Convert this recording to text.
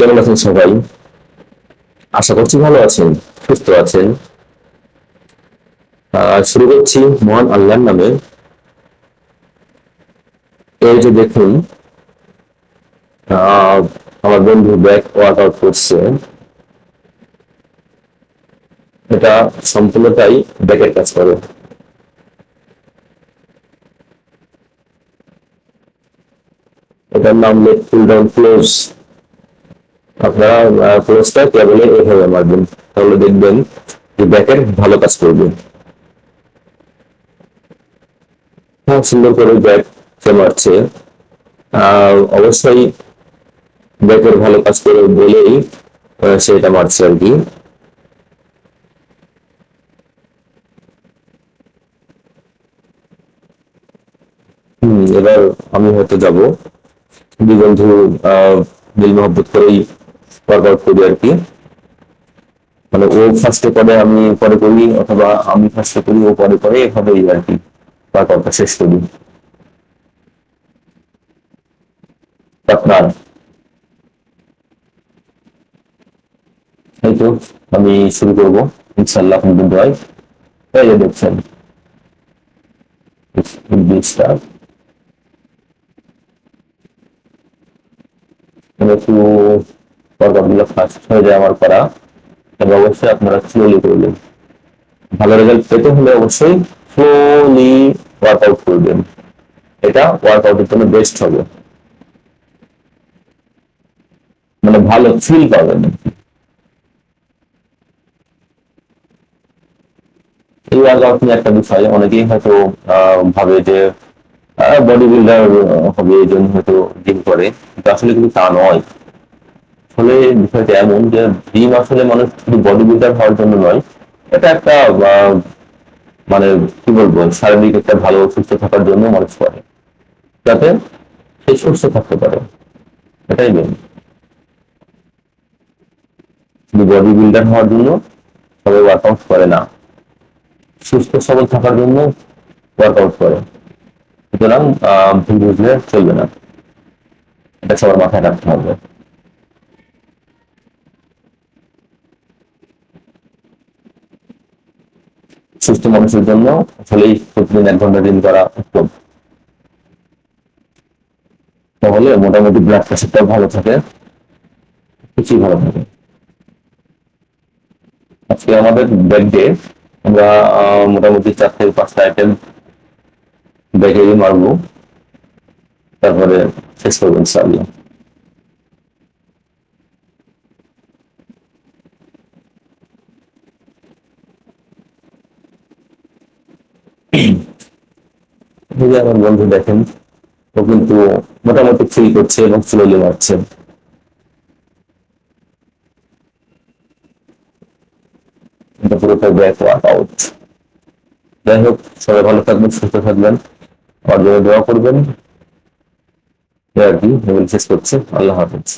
কেমন আছেন সবাই? আশা করছি ভালো আছেন, সুস্থ আছেন। শুরু করছি মহান আল্লাহর নামে। এই যে দেখুন, আমার বন্ধু ব্যাক ওয়ার্কআউট করছে। এটা সম্পূর্ণটাই ব্যাকের কাজ করে। এটার নাম লেগ পুল ডাউন ক্লোজ। আপনারা ক্লোজটা কেবলে এভাবে মারবেন, তাহলে দেখবেন যে ব্যাকের ভালো কাজ করবে। হ্যাঁ, সুন্দর করে ব্যাক সে মারছে। অবশ্যই ব্যাকের ভালো কাজ করে বলেই সে এটা মারছে আর কি। এবার আমি হয়তো যাব, দুই বন্ধু মিল মহব্বত করেই ওয়ার্কআউট করি আর কি। মানে ও ফার্স্টে করে আমি পরে করি, অথবা আমি ফার্স্টে করি ও পরে করে, এভাবেই আর কি ওয়ার্কআউটটা শেষ করি। আপনার এই তো আমি শুরু করবো ইনশাল্লাহ, আপনাদের দোয়ায়। এই যে দেখছেন বীজটা একটু ওয়ার্কআউট গুলো ফার্স্ট হয়ে যায় আমার করা, তবে অবশ্যই আপনারা স্লোলি করবেন। ভালো রেজাল্ট পেতে হলে অবশ্যই স্লোলি ওয়ার্কআউট করবেন, এটা ওয়ার্কআউটের জন্য বেস্ট হবে, মানে ভালো ফিল পাবেন। এই ওয়ার্কআউট নিয়ে একটা বিষয়, অনেকেই হয়তো ভাবে যে বডি বিল্ডার হবে এই জন্য হয়তো জিম করে, কিন্তু আসলে কিন্তু তা নয়। আসলে বিষয়টা এমন যে জিম আসলে মানুষ শুধু বডি বিল্ডার হওয়ার জন্য নয়, এটা একটা মানে কি বলবো, শারীরিক একটা ভালো সুস্থ থাকার জন্য মানুষ করে, যাতে সে সুস্থ থাকতে পারে, এটাই মেন। শুধু বডি বিল্ডার হওয়ার জন্য সবাই ওয়ার্কআউট করে না, সুস্থ সবল থাকার জন্য ওয়ার্কআউট করে। সুতরাং ভুল বুঝলে চলবে না, এটা সবার মাথায় রাখতে হবে। সুস্থ মানুষের জন্য আসলেই প্রতিদিন 1 ঘন্টা জিম করা উত্তম, তাহলে মোটামুটি ব্লাড প্রেশারটাও ভালো থাকে, কিছুই ভালো থাকে। আজকে আমাদের ব্যাক ডে, আমরা মোটামুটি 4 থেকে 5টা আইটেম ব্যাকে মারবো, তারপরে শেষ করবো ইনশাআল্লাহ। আমার বন্ধু দেখেন, ও কিন্তু মোটামুটি ফিল করছে এবং স্লোলি মারছে। এটা পুরোটাই ব্যাক ওয়ার্কআউট। যাই হোক, সবাই ভালো থাকবেন, সুস্থ থাকবেন, আমার জন্য দোয়া করবেন। আর কি শেষ করছি, আল্লাহ হাফেজ।